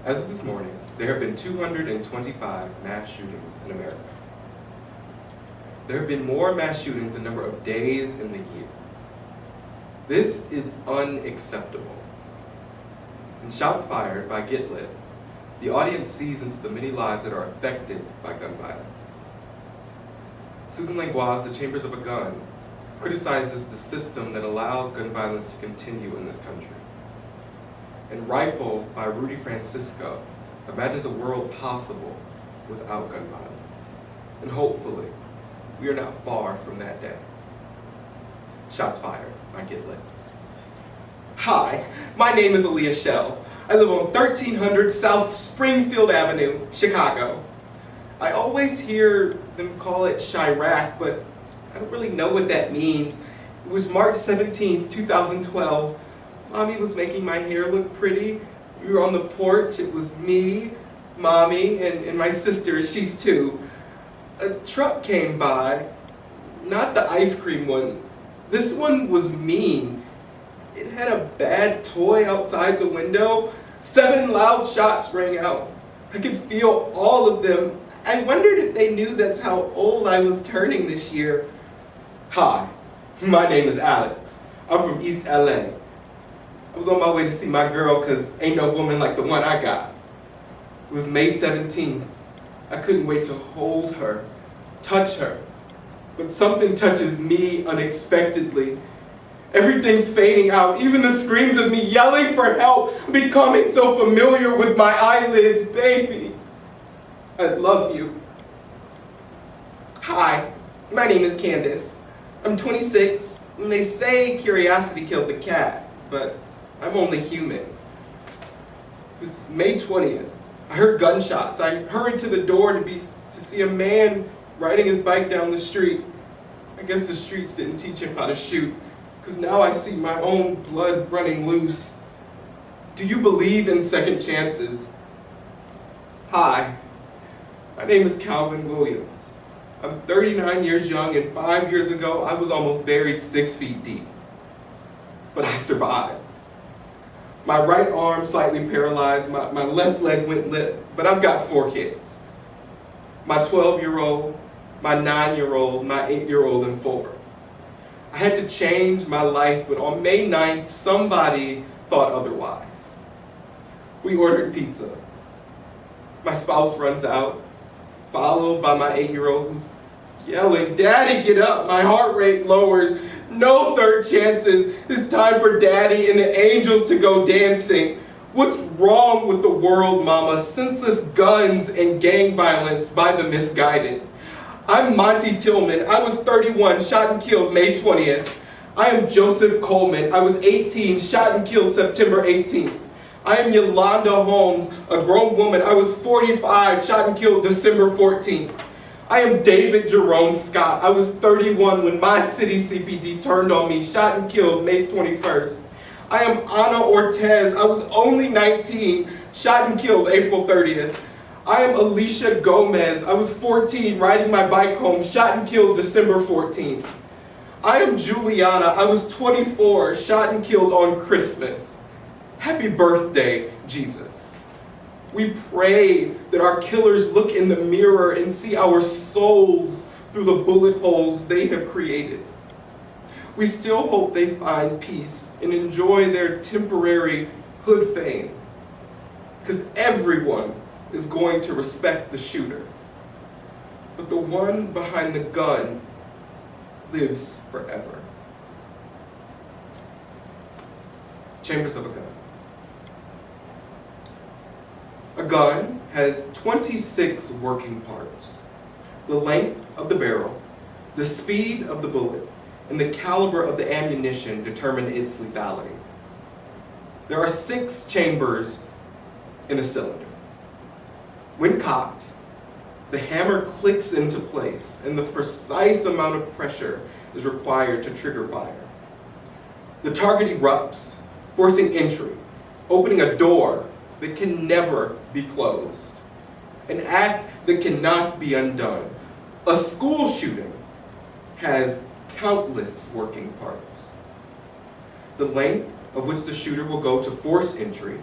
As of this morning, there have been 225 mass shootings in America. There have been more mass shootings than the number of days in the year. This is unacceptable. In Shots Fired by Get Lit, the audience sees into the many lives that are affected by gun violence. Zanne Langlois, The Chambers of a Gun, criticizes the system that allows gun violence to continue in this country. And Rifle by Rudy Francisco imagines a world possible without gun violence. And hopefully, we are not far from that day. Shots Fired by Get Lit. Hi, my name is Aaliyah Shell. I live on 1300 South Springfield Avenue, Chicago. I always hear them call it Chirac, but I don't really know what that means. It was March 17th, 2012. Mommy was making my hair look pretty. We were on the porch. It was me, Mommy, and my sister. She's 2. A truck came by, not the ice cream one. This one was mean. It had a bad toy outside the window. 7 loud shots rang out. I could feel all of them. I wondered if they knew that's how old I was turning this year. Hi, my name is Alex. I'm from East LA. I was on my way to see my girl because ain't no woman like the one I got. It was May 17th. I couldn't wait to hold her, touch her. But something touches me unexpectedly. Everything's fading out, even the screams of me yelling for help, becoming so familiar with my eyelids. Baby, I love you. Hi, my name is Candace. I'm 26, and they say curiosity killed the cat, but I'm only human. It was May 20th. I heard gunshots. I hurried to the door to see a man riding his bike down the street. I guess the streets didn't teach him how to shoot, because now I see my own blood running loose. Do you believe in second chances? Hi, my name is Calvin Williams. I'm 39 years young, and 5 years ago, I was almost buried 6 feet deep. But I survived. My right arm slightly paralyzed, my left leg went limp, but I've got 4 kids. My 12-year-old, my 9-year-old, my 8-year-old, and 4. I had to change my life, but on May 9th, somebody thought otherwise. We ordered pizza. My spouse runs out, followed by my 8-year-old who's yelling, "Daddy, get up!" My heart rate lowers. No third chances. It's time for Daddy and the angels to go dancing. What's wrong with the world, Mama? Senseless guns and gang violence by the misguided. I'm Monty Tillman. I was 31, shot and killed May 20th. I am Joseph Coleman. I was 18, shot and killed September 18th. I am Yolanda Holmes, a grown woman. I was 45, shot and killed December 14th. I am David Jerome Scott. I was 31 when my city CPD turned on me, shot and killed May 21st. I am Ana Ortez. I was only 19, shot and killed April 30th. I am Alicia Gomez. I was 14, riding my bike home, shot and killed December 14th. I am Juliana. I was 24, shot and killed on Christmas. Happy birthday, Jesus. We pray that our killers look in the mirror and see our souls through the bullet holes they have created. We still hope they find peace and enjoy their temporary hood fame, because everyone is going to respect the shooter. But the one behind the gun lives forever. Chambers of a Gun. A gun has 26 working parts. The length of the barrel, the speed of the bullet, and the caliber of the ammunition determine its lethality. There are 6 chambers in a cylinder. When cocked, the hammer clicks into place, and the precise amount of pressure is required to trigger fire. The target erupts, forcing entry, opening a door that can never be closed, an act that cannot be undone. A school shooting has countless working parts. The length of which the shooter will go to force entry,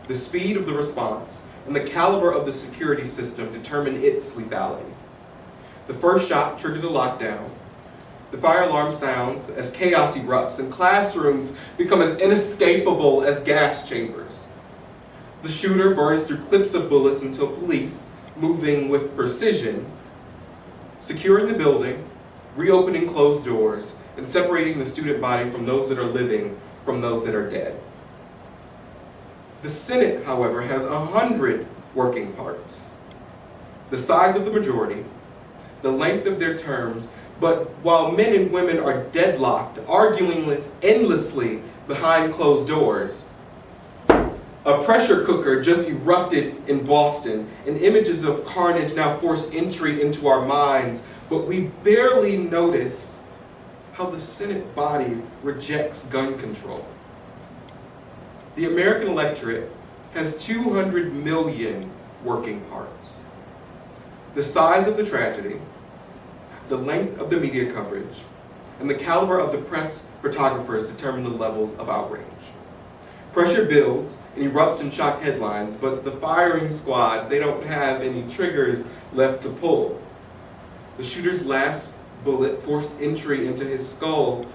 The speed of the response and the caliber of the security system determine its lethality. The first shot triggers a lockdown. The fire alarm sounds as chaos erupts and classrooms become as inescapable as gas chambers. The shooter burns through clips of bullets until police, moving with precision, securing the building, reopening closed doors, and separating the student body from those that are living from those that are dead. The Senate, however, has 100 working parts. The size of the majority, the length of their terms, but while men and women are deadlocked, arguing endlessly behind closed doors, a pressure cooker just erupted in Boston, and images of carnage now force entry into our minds, but we barely notice how the Senate body rejects gun control. The American electorate has 200 million working parts. The size of the tragedy, the length of the media coverage, and the caliber of the press photographers determine the levels of outrage. Pressure builds and erupts in shock headlines, but the firing squad, they don't have any triggers left to pull. The shooter's last bullet forced entry into his skull,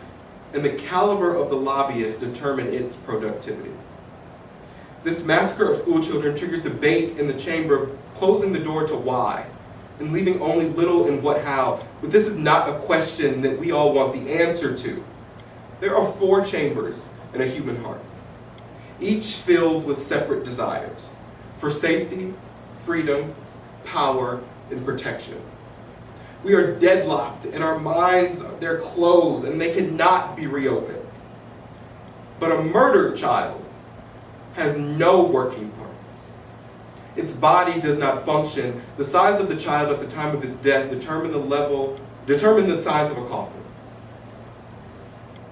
and the caliber of the lobbyists determine its productivity. This massacre of school children triggers debate in the chamber, closing the door to why, and leaving only little in what how. But this is not a question that we all want the answer to. There are 4 chambers in a human heart, each filled with separate desires for safety, freedom, power, and protection. We are deadlocked, and our minds, they're closed, and they cannot be reopened. But a murdered child has no working parts. Its body does not function. The size of the child at the time of its death determine the size of a coffin.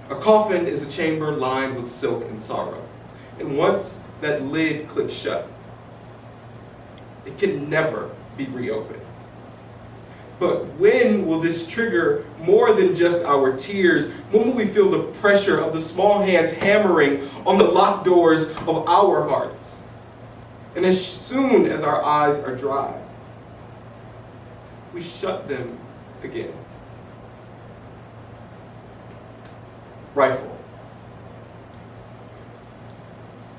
A coffin is a chamber lined with silk and sorrow. And once that lid clicks shut, it can never be reopened. But when will this trigger more than just our tears? When will we feel the pressure of the small hands hammering on the locked doors of our hearts? And as soon as our eyes are dry, we shut them again. Rifle.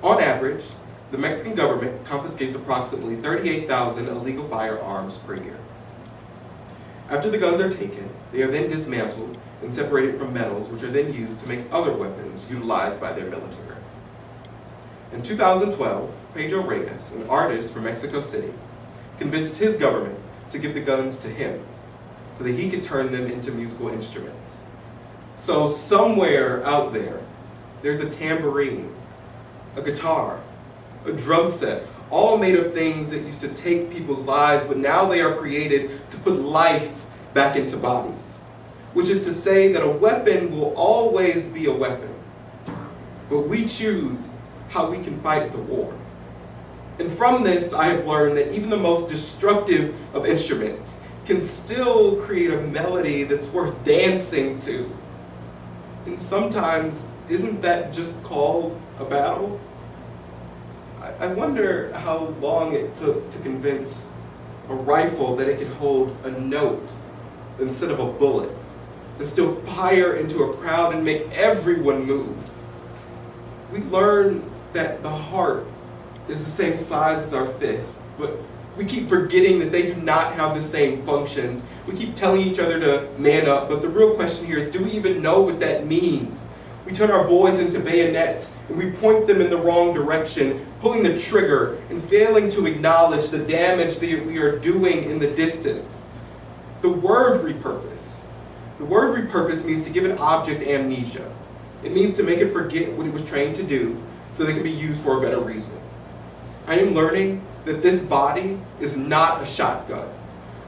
On average, the Mexican government confiscates approximately 38,000 illegal firearms per year. After the guns are taken, they are then dismantled and separated from metals, which are then used to make other weapons utilized by their military. In 2012, Pedro Reyes, an artist from Mexico City, convinced his government to give the guns to him so that he could turn them into musical instruments. So somewhere out there, there's a tambourine, a guitar, a drum set, all made of things that used to take people's lives, but now they are created to put life back into bodies. Which is to say that a weapon will always be a weapon, but we choose how we can fight the war. And from this, I have learned that even the most destructive of instruments can still create a melody that's worth dancing to. And sometimes, isn't that just called a battle? I wonder how long it took to convince a rifle that it could hold a note instead of a bullet, and still fire into a crowd and make everyone move. We learn that the heart is the same size as our fist, but we keep forgetting that they do not have the same functions. We keep telling each other to man up, but the real question here is, do we even know what that means? We turn our boys into bayonets, and we point them in the wrong direction, pulling the trigger and failing to acknowledge the damage that we are doing in the distance. The word repurpose. The word repurpose means to give an object amnesia. It means to make it forget what it was trained to do so that it can be used for a better reason. I am learning that this body is not a shotgun.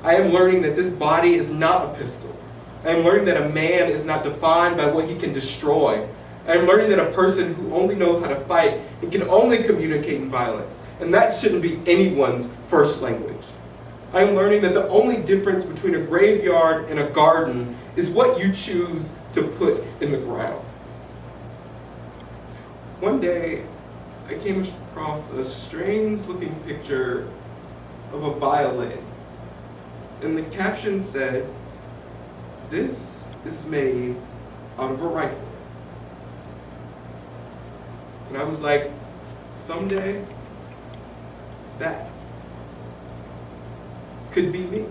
I am learning that this body is not a pistol. I am learning that a man is not defined by what he can destroy. I am learning that a person who only knows how to fight and can only communicate in violence, and that shouldn't be anyone's first language. I am learning that the only difference between a graveyard and a garden is what you choose to put in the ground. One day, I came across a strange looking picture of a violin. And the caption said, "This is made out of a rifle." And I was like, someday, that could be me.